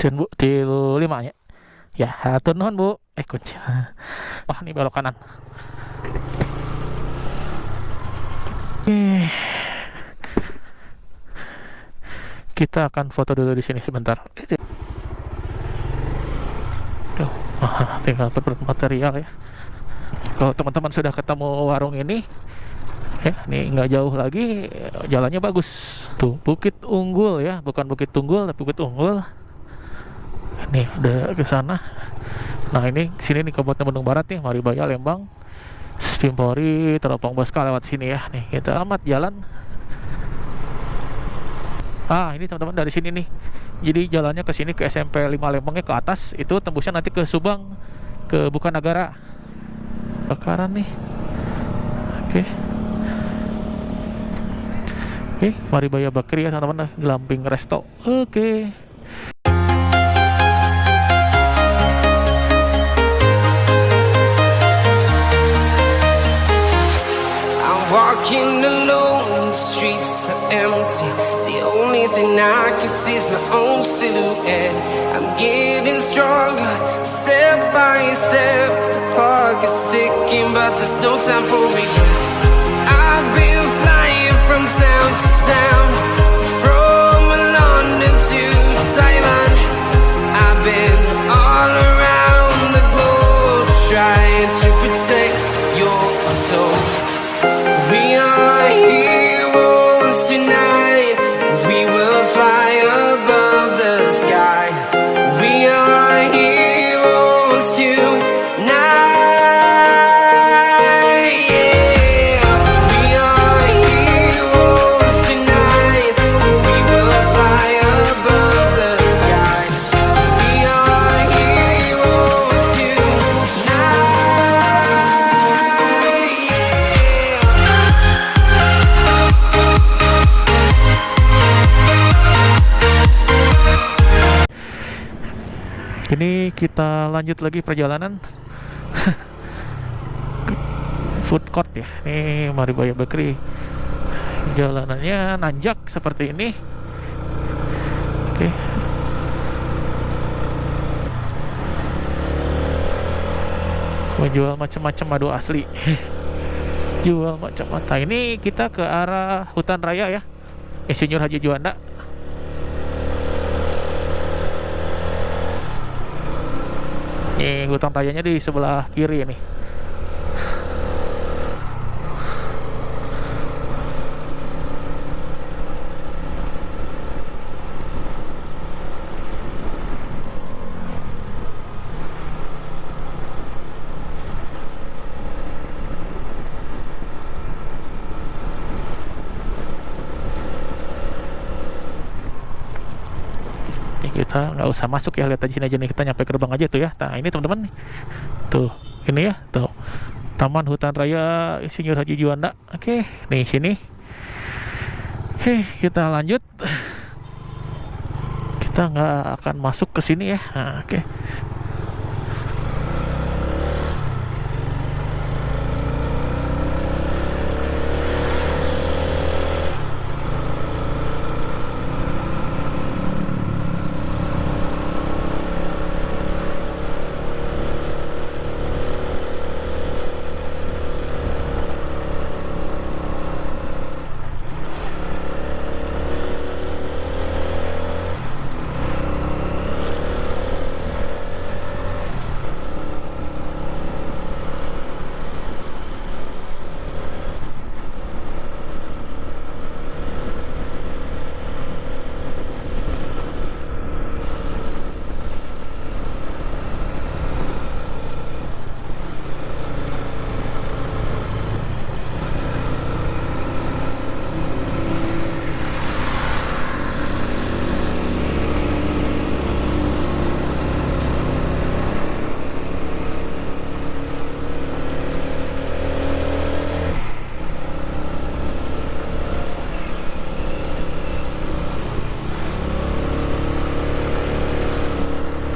Cen Bu, tilu lima nya. Ya, hatur nuhun Bu. Kunci. Wah, ini belok kanan. Oke. Kita akan foto dulu di sini sebentar. Tuh, tinggal berburu material ya. Kalau teman-teman sudah ketemu warung ini, ya, ini nggak jauh lagi, jalannya bagus. Tuh, Bukit Unggul ya, bukan Bukit Tunggul, tapi Bukit Unggul. Ini udah ke sana. Nah, ini sini nih Kabupaten Bandung Barat nih, Maribaya, Lembang, Spimpori, Teropong Baska lewat sini ya. Nih, kita alamat jalan. Ini teman-teman dari sini nih. Jadi jalannya ke sini ke SMP 5 Lembangnya ke atas, itu tembusnya nanti ke Subang, ke Bukanagara. Bakaran nih. Oke. Oke, Maribaya Bakery ya teman-teman, Glamping Resto. Oke. Walking alone, the streets are empty. The only thing I can see is my own silhouette. I'm getting stronger, step by step. The clock is ticking, but there's no time for regrets. I've been flying from town to town, from London to Taiwan. I've been all around the globe, trying to protect your soul. We are heroes tonight. We will fly above the sky. We are heroes tonight. Yeah. We are heroes tonight. We will fly above the sky. We are heroes tonight. Ini kita lanjut lagi perjalanan. Food court ya. Ini Maribaya Bakery. Jalanannya nanjak seperti ini. Oke. Menjual macam-macam madu asli. Jual macam-macam. Ini kita ke arah hutan raya ya, Insinyur Haji Juanda. Nih, hutan rayanya di sebelah kiri nih. Kita nggak usah masuk ya, lihat aja sini aja nih, kita nyampe gerbang aja tuh ya. Nah, ini teman-teman nih, tuh ini ya, tuh Taman Hutan Raya Insinyur Haji Juanda. Oke, nih sini. Oke, kita lanjut. Kita nggak akan masuk ke sini ya. Nah, oke.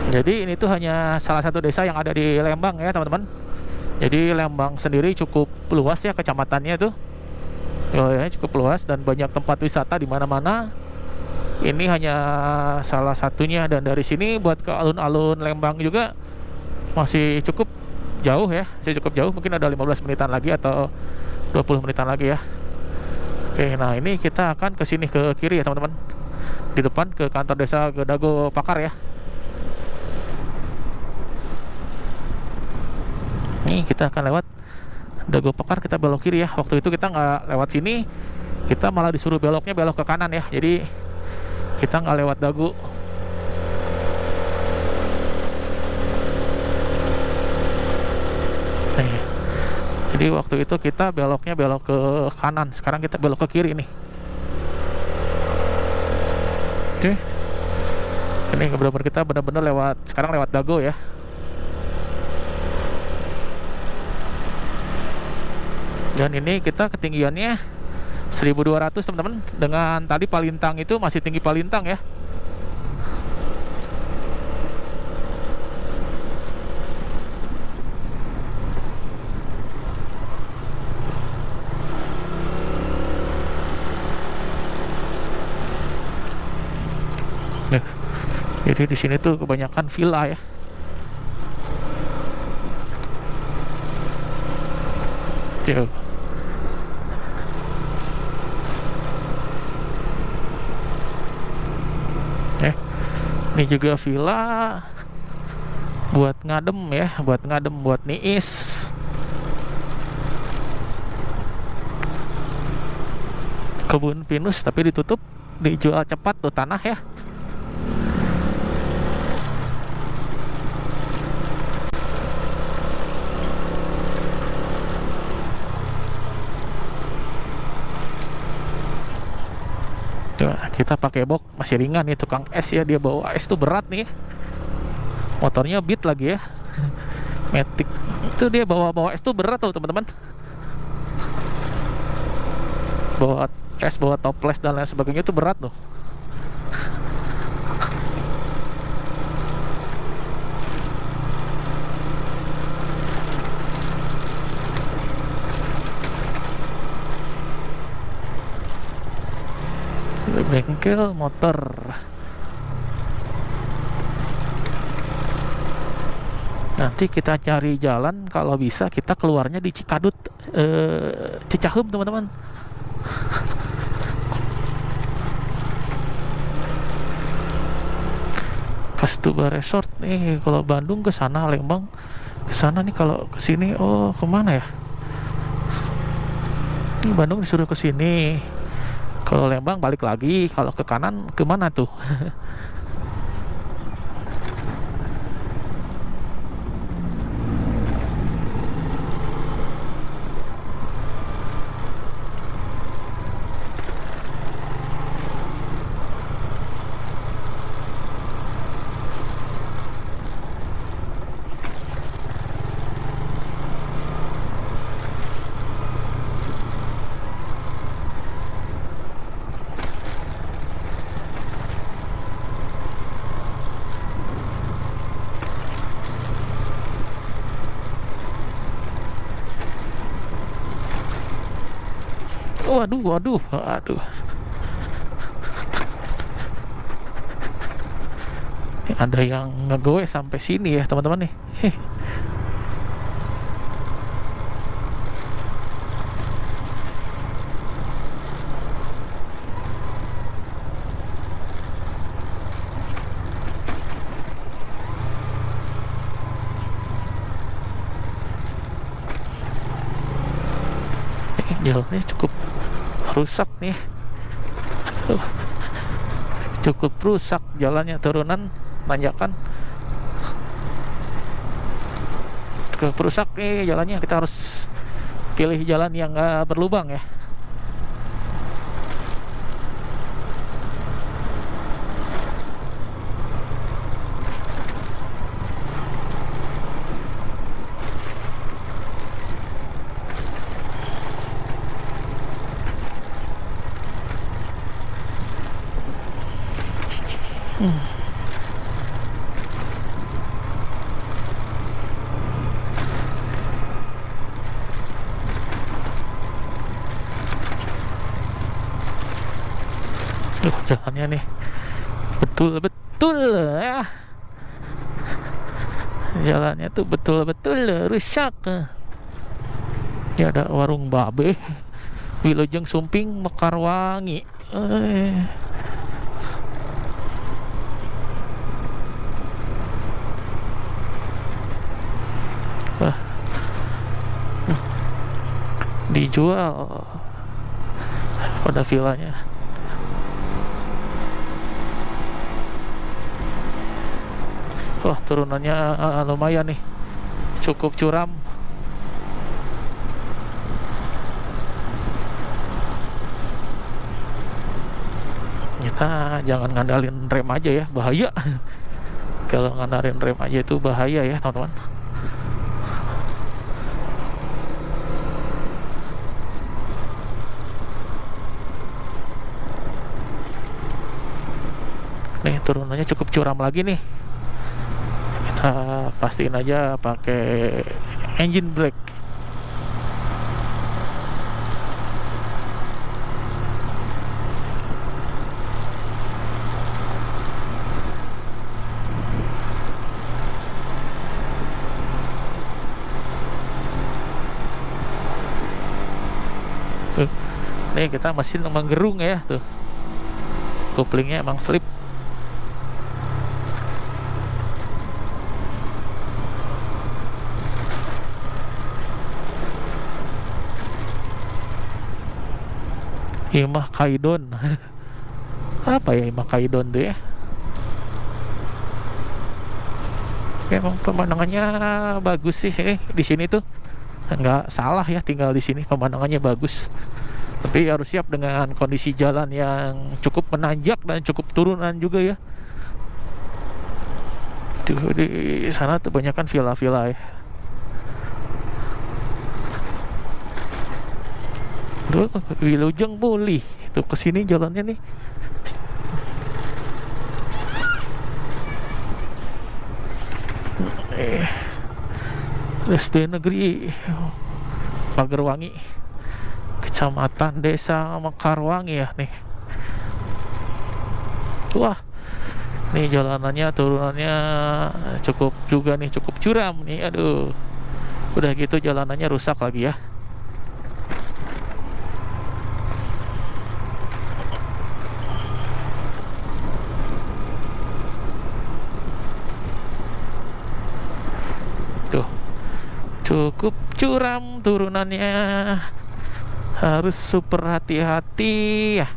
Jadi ini tuh hanya salah satu desa yang ada di Lembang ya teman-teman. Jadi Lembang sendiri cukup luas ya kecamatannya tuh. Ya, cukup luas dan banyak tempat wisata di mana-mana. Ini hanya salah satunya, dan dari sini buat ke alun-alun Lembang juga masih cukup jauh ya, masih cukup jauh, mungkin ada 15 menitan lagi atau 20 menitan lagi ya. Oke, nah ini kita akan ke sini ke kiri ya teman-teman. Di depan ke kantor desa Dago Pakar ya. Nih kita akan lewat Dago Pakar, kita belok kiri ya. Waktu itu kita nggak lewat sini, kita malah disuruh beloknya belok ke kanan ya. Jadi kita nggak lewat Dago. Nih. Jadi waktu itu kita beloknya belok ke kanan, sekarang kita belok ke kiri nih. Oke. Ini benar-benar kita benar-benar lewat, sekarang lewat Dago ya. Dan ini kita ketinggiannya 1200 teman-teman. Dengan tadi Palintang itu masih tinggi Palintang ya. Nah, jadi di sini tuh kebanyakan villa ya. Tuh. Ini juga villa buat ngadem ya, buat ngadem, buat niis. Kebun pinus tapi ditutup, dijual cepat tuh tanah ya. Kita pakai box masih ringan nih, tukang es ya, dia bawa es tuh berat nih. Motornya Beat lagi ya. Matic itu dia bawa es tuh berat tuh teman-teman. Bawa es, bawa toples dan lain sebagainya itu berat tuh. Bengkel motor. Nanti kita cari jalan, kalau bisa kita keluarnya di Cikadut, Cicahem teman-teman. Kastuba Resort nih, kalau Bandung ke sana, Lembang ke sana nih, kalau ke sini oh kemana ya? Ini Bandung disuruh ke sini. Kalau Lembang balik lagi, kalau ke kanan kemana tuh? Waduh. Ini ada yang ngegoe sampai sini ya teman-teman nih. Jalannya cukup rusak nih. Cukup rusak jalannya, turunan tanjakan. Cukup rusak nih jalannya, kita harus pilih jalan yang nggak berlubang ya. Tuh jalannya nih betul-betul ya. Jalannya tuh betul-betul rusak. Ya ada warung babe, Wilujeng Sumping Mekarwangi. Dijual pada villanya. Wah, turunannya lumayan nih, cukup curam. Kita jangan ngandalin rem aja ya, bahaya. Kalau ngandalin rem aja itu bahaya ya teman-teman. Nih turunannya cukup curam lagi nih. Kita pastiin aja pakai engine brake. Nih kita mesin menggerung ya tuh. Couplingnya emang slip. Imah Kaidon. Apa ya Imah Kaidon tuh ya? Emang pemandangannya bagus sih ini di sini tuh. Nggak salah ya tinggal di sini, pemandangannya bagus. Tapi harus siap dengan kondisi jalan yang cukup menanjak dan cukup turunan juga ya. Tuh di sana tuh banyak kan villa-villa ya. Tuh, Wilujeng Muli. Tuh kesini jalannya nih. SD Negeri Pagerwangi, Kecamatan Desa Mekarwangi ya nih. Wah, nih jalanannya turunannya cukup juga nih, cukup curam nih. Aduh, udah gitu jalanannya rusak lagi ya. Tuh, cukup curam turunannya, harus super hati-hati ya.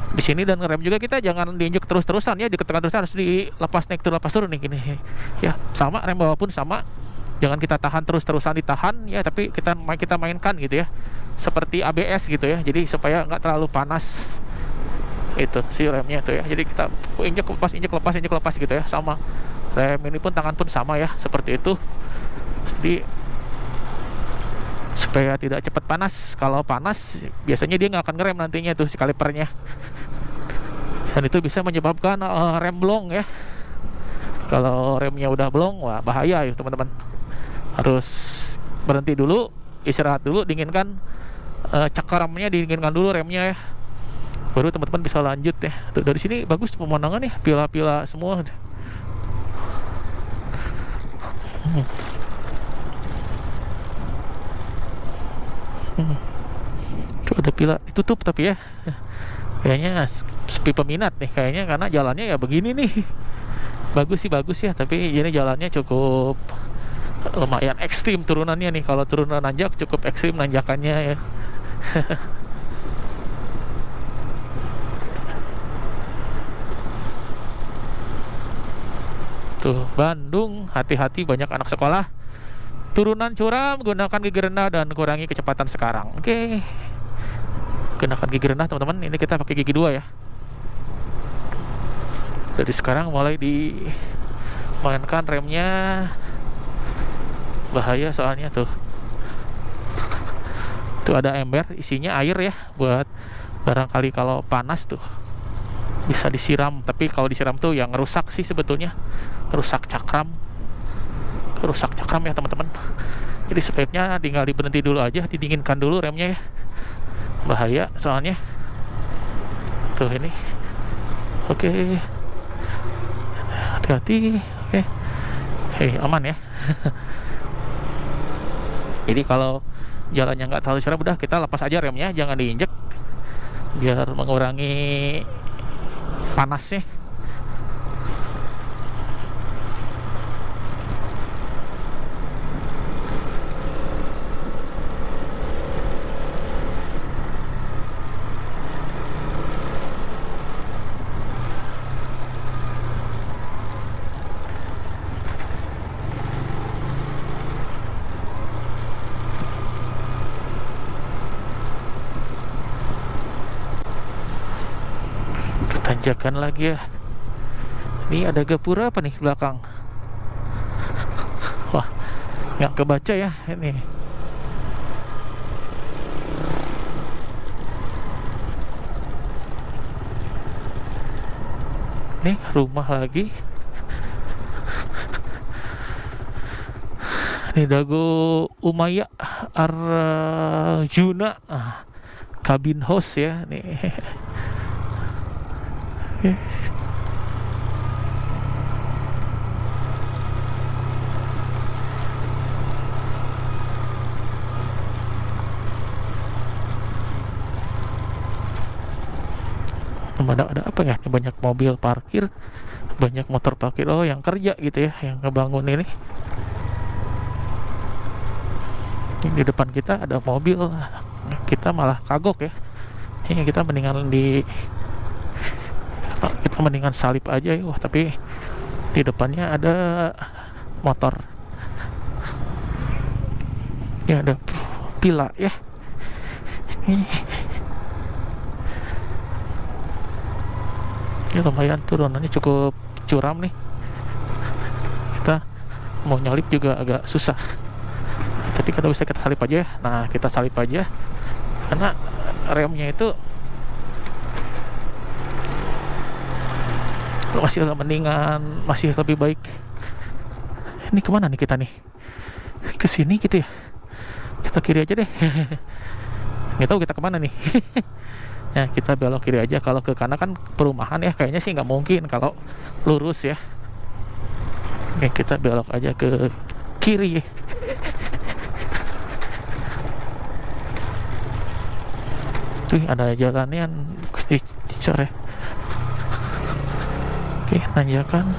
Di sini dan ngerem juga kita jangan diinjek terus-terusan ya, diketekan terus, harus dilepas naik turun lepas turun nih gini ya. Sama rem bawah pun sama, jangan kita tahan terus-terusan, ditahan ya, tapi kita mainkan gitu ya, seperti ABS gitu ya, jadi supaya nggak terlalu panas itu si remnya tuh ya. Jadi kita injek lepas, injek lepas, injek lepas gitu ya. Sama rem ini pun, tangan pun sama ya, seperti itu. Jadi supaya tidak cepat panas. Kalau panas biasanya dia nggak akan ngerem nantinya tuh si kalipernya, dan itu bisa menyebabkan rem blong ya. Kalau remnya udah blong, wah bahaya ya teman-teman. Harus berhenti dulu, istirahat dulu, dinginkan cakramnya, dinginkan dulu remnya ya, baru teman-teman bisa lanjut ya. Tuh dari sini bagus pemandangan ya, pila-pila semua. Tuh ada pila ditutup tapi ya, kayaknya sepi peminat nih kayaknya, karena jalannya ya begini nih. Bagus sih, bagus ya, tapi ini jalannya cukup lumayan ekstrim turunannya nih. Kalau turunan nanjak cukup ekstrim nanjakannya ya. Tuh Bandung, hati-hati banyak anak sekolah. Turunan curam, gunakan gigi rendah dan kurangi kecepatan sekarang. Oke. Gunakan gigi rendah teman-teman. Ini kita pakai gigi 2 ya. Dari sekarang mulai dimainkan remnya. Bahaya soalnya tuh. Tuh ada ember, isinya air ya, buat barangkali kalau panas tuh bisa disiram. Tapi kalau disiram tuh yang rusak sih sebetulnya, rusak cakram. Rusak cakram ya teman-teman. Jadi sebaiknya tinggal diberhenti dulu aja, didinginkan dulu remnya ya. Bahaya soalnya. Tuh ini. Oke. hati-hati. Oke. Aman ya. Jadi kalau jalannya nggak terlalu curam, udah kita lepas aja remnya, jangan diinjek biar mengurangi panasnya. Tanjakan lagi ya. Ini ada gapura apa nih belakang? Wah, nggak kebaca ya ini. Nih rumah lagi. Ini Dago Umaya Arjuna, kabin host ya nih. Ada apa ya? Ini banyak mobil parkir, banyak motor parkir. Oh, yang kerja gitu ya, yang ngebangun ini. Di depan kita ada mobil, kita malah kagok ya. Ini kita mendingan salip aja ya. Wah, tapi di depannya ada motor. Ya, ada pila ya. Ini lumayan turunannya cukup curam nih. Kita mau nyalip juga agak susah. Tapi kalau bisa kita salip aja ya. Nah, kita salip aja karena remnya itu masih mendingan, masih lebih baik. Ini kemana nih kita nih? Ke sini gitu ya? Kita kiri aja deh. Nggak tahu kita kemana nih. Ya, kita belok kiri aja. Kalau ke kanan kan perumahan ya, kayaknya sih nggak mungkin kalau lurus ya. Oke, kita belok aja ke kiri. Tuh ada jalannya di sore. Oke, nanjakan.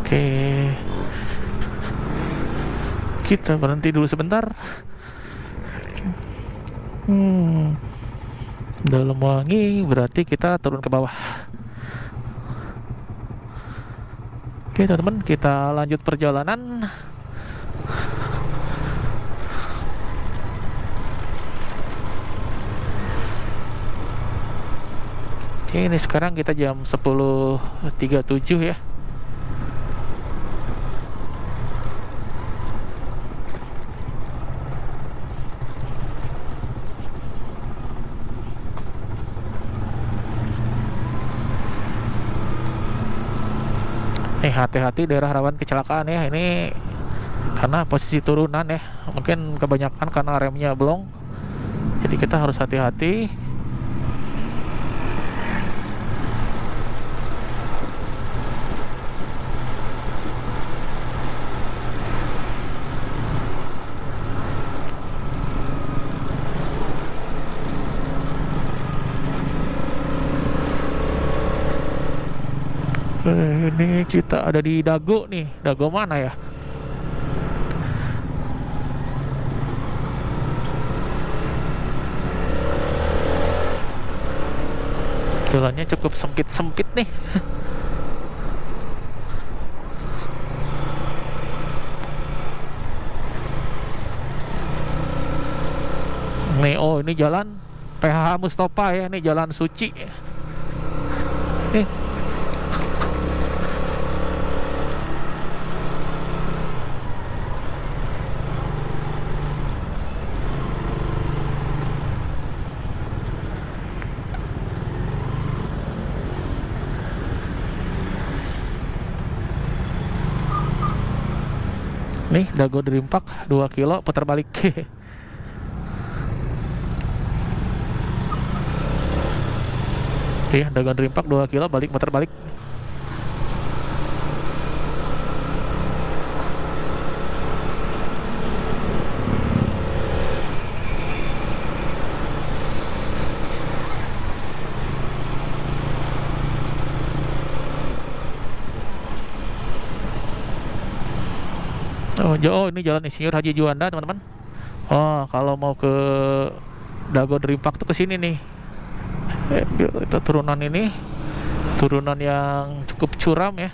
Oke, kita berhenti dulu sebentar. Dalam wangi berarti kita turun ke bawah. Oke teman-teman, kita lanjut perjalanan. Oke, ini sekarang kita jam 10.37 ya. Hati-hati daerah rawan kecelakaan ya. Ini karena posisi turunan ya, mungkin kebanyakan karena remnya blong, jadi kita harus hati-hati. Ini kita ada di Dago nih. Dago mana ya? Jalannya cukup sempit-sempit nih. Nih, oh ini jalan PH Mustafa ya, ini jalan suci. Nih Dago Dream Park 2 kilo putar balik. Oke, Dago Dream Park 2 kilo balik putar balik. Oh, ini jalan Insinyur Haji Juanda, teman-teman. Oh, kalau mau ke Dago Dream Park tuh ke sini nih. Itu turunan ini, turunan yang cukup curam ya.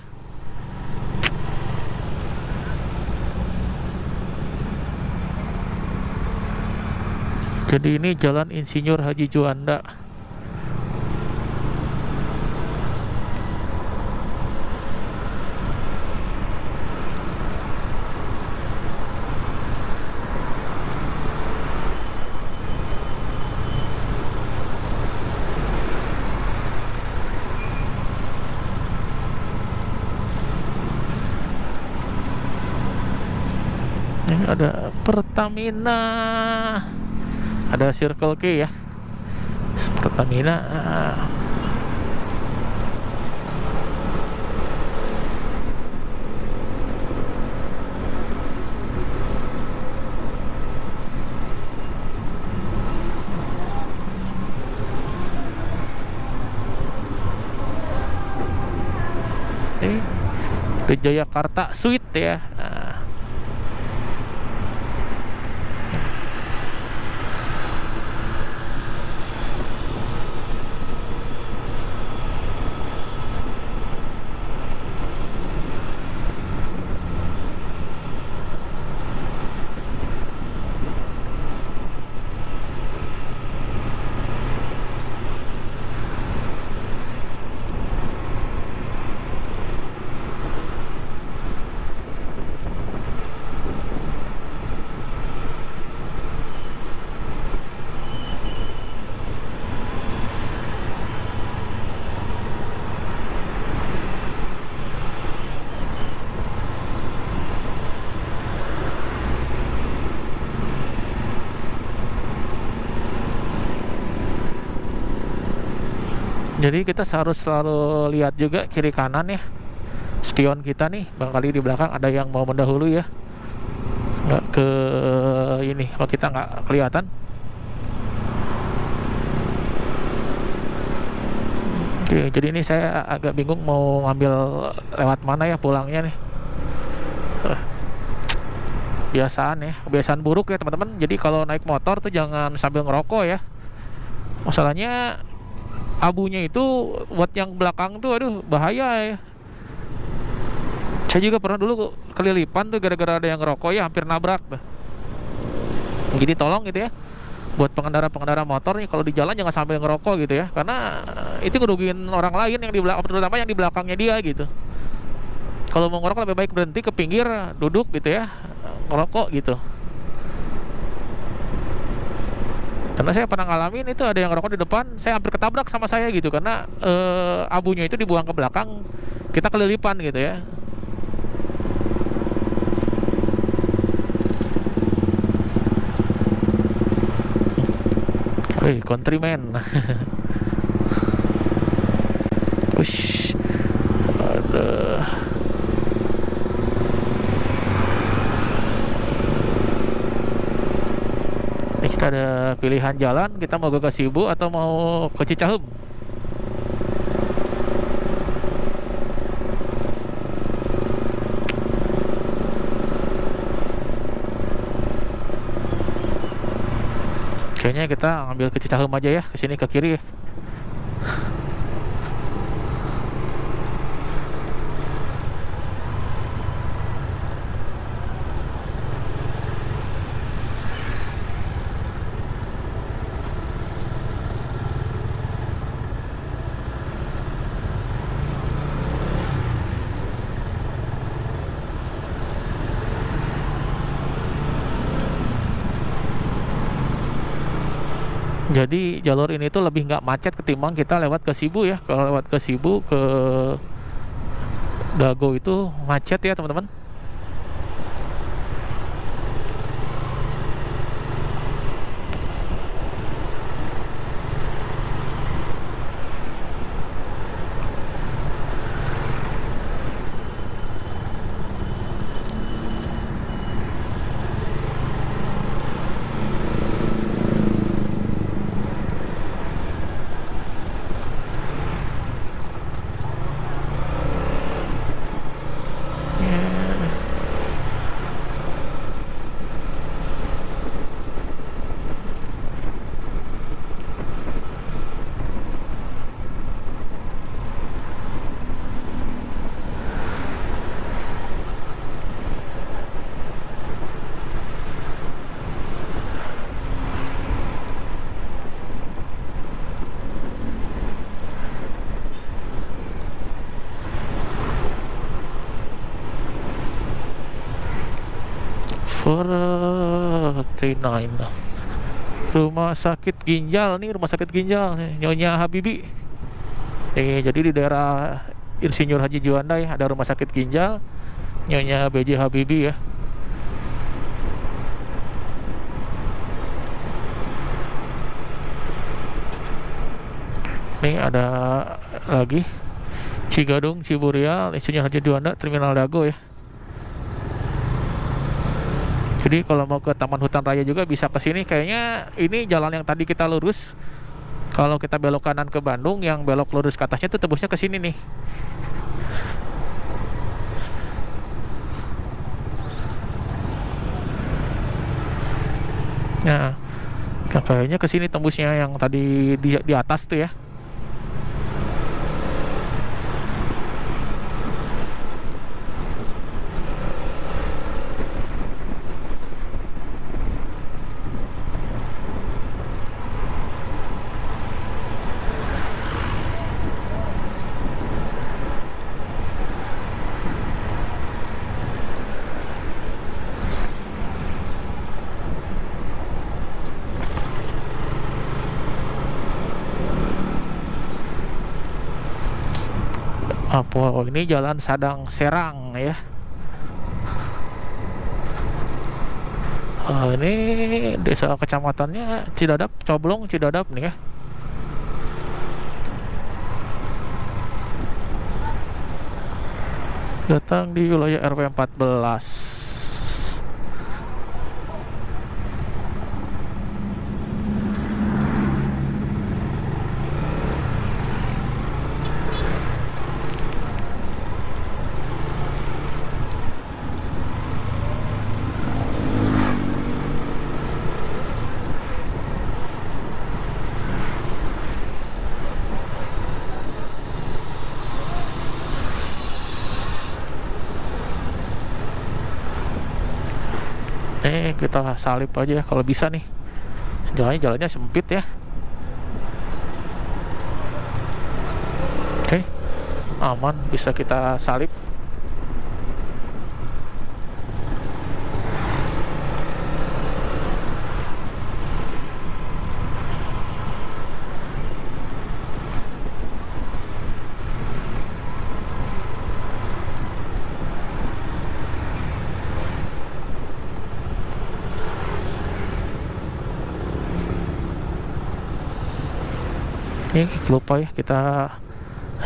Jadi ini jalan Insinyur Haji Juanda. Ini ada Pertamina, ada Circle K ya, Pertamina. Ini ke Jayakarta Suite ya. Jadi kita harus selalu lihat juga kiri kanan ya, spion kita nih, barangkali di belakang ada yang mau mendahului ya, nggak ke ini, kalau kita nggak kelihatan. Oke, jadi ini saya agak bingung mau ngambil lewat mana ya pulangnya nih. Kebiasaan ya, kebiasaan buruk ya teman-teman. Jadi kalau naik motor tuh jangan sambil ngerokok ya. Masalahnya abunya itu buat yang belakang tuh, aduh bahaya ya. Saya juga pernah dulu kelilipan tuh gara-gara ada yang ngerokok ya, hampir nabrak tuh. Jadi tolong gitu ya, buat pengendara-pengendara motor nih, kalau di jalan jangan sambil ngerokok gitu ya, karena itu ngerugiin orang lain yang di belakang, terutama yang di belakangnya dia gitu. Kalau mau ngerokok lebih baik berhenti ke pinggir, duduk gitu ya, ngerokok gitu. Karena saya pernah ngalamin itu ada yang ngerokok di depan, saya hampir ketabrak sama saya gitu, karena abunya itu dibuang ke belakang, kita kelilipan gitu ya. Wih, countryman. Ush, ada. Ini kita ada pilihan jalan, kita mau ke Gasibu atau mau ke Cicahem. Kayaknya kita ambil ke Cicahem aja ya, ke sini ke kiri ya. Jadi jalur ini tuh lebih nggak macet ketimbang kita lewat ke Shibu ya. Kalau lewat ke Shibu ke Dago itu macet ya teman-teman. For 39 rumah sakit ginjal nih, rumah sakit ginjal nih, Nyonya Habibi. Jadi di daerah Insinyur Haji Juanda ya, ada rumah sakit ginjal Nyonya BJ Habibi ya. Nih ada lagi Cigadung, Ciburial, Insinyur Haji Juanda, Terminal Dago ya. Jadi kalau mau ke Taman Hutan Raya juga bisa ke sini. Kayaknya ini jalan yang tadi kita lurus. Kalau kita belok kanan ke Bandung, yang belok lurus ke atasnya tuh tebusnya ke sini nih. Nah, kayaknya ke sini tembusnya yang tadi di atas tuh ya. Apa ini Jalan Sadang Serang ya. Ini desa kecamatannya Cidadap, Coblong Cidadap nih ya. Datang di wilayah RW 14. Kita salip aja ya kalau bisa nih. Jalannya sempit ya. Oke, aman, bisa kita salip. Ini lupa ya, kita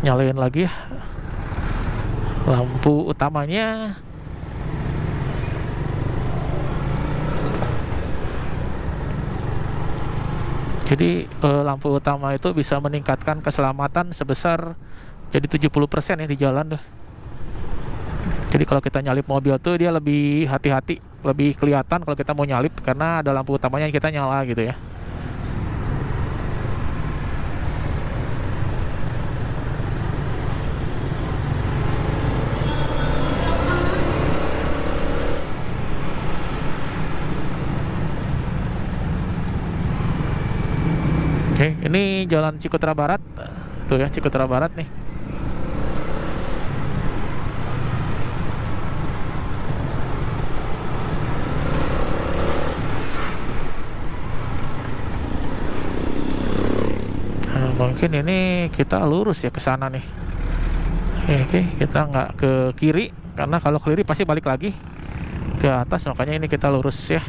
nyalain lagi ya lampu utamanya. Jadi lampu utama itu bisa meningkatkan keselamatan sebesar jadi 70% ya di jalan tuh. Jadi kalau kita nyalip mobil tuh dia lebih hati-hati, lebih kelihatan kalau kita mau nyalip karena ada lampu utamanya yang kita nyala gitu ya. Oke, ini Jalan Cikutra Barat. Tuh ya, Cikutra Barat nih. Mungkin ini kita lurus ya ke sana nih. Oke, kita nggak ke kiri karena kalau ke kiri pasti balik lagi ke atas, makanya ini kita lurus ya.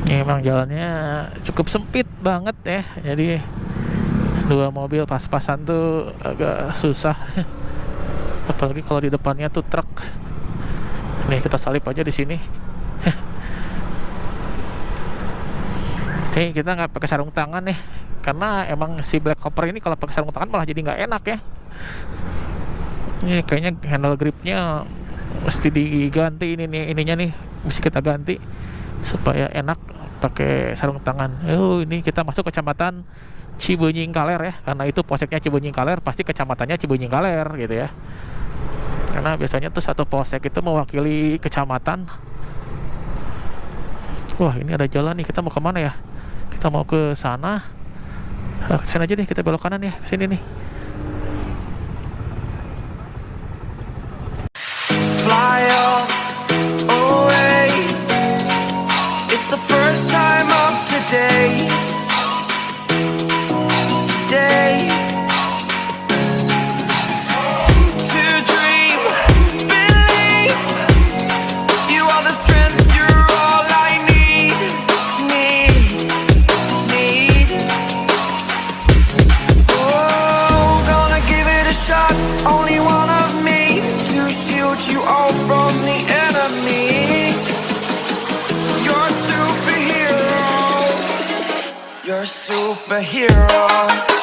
Ini emang jalannya cukup sempit banget ya, jadi dua mobil pas-pasan tuh agak susah. Apalagi kalau di depannya tuh truk. Nih kita salip aja di sini. Oke, kita nggak pakai sarung tangan nih, karena emang si Black Copper ini kalau pakai sarung tangan malah jadi nggak enak ya. Ini kayaknya handle gripnya mesti diganti ini nih, ininya nih mesti kita ganti supaya enak pakai sarung tangan. Ini kita masuk kecamatan Cibenying Kaler ya, karena itu polseknya Cibenying Kaler, pasti kecamatannya Cibenying Kaler gitu ya. Karena biasanya tuh satu polsek itu mewakili kecamatan. Wah, ini ada jalan nih, kita mau kemana ya? Kita mau ke sana. Ke sana aja deh, kita belok kanan ya, ke sini nih. Fly away. It's the first time of today. Today. To dream, believe. You are the strength, you're all I need. Need. Oh, gonna give it a shot. Only one of me to shield you all from the enemy. You're a superhero. You're a superhero.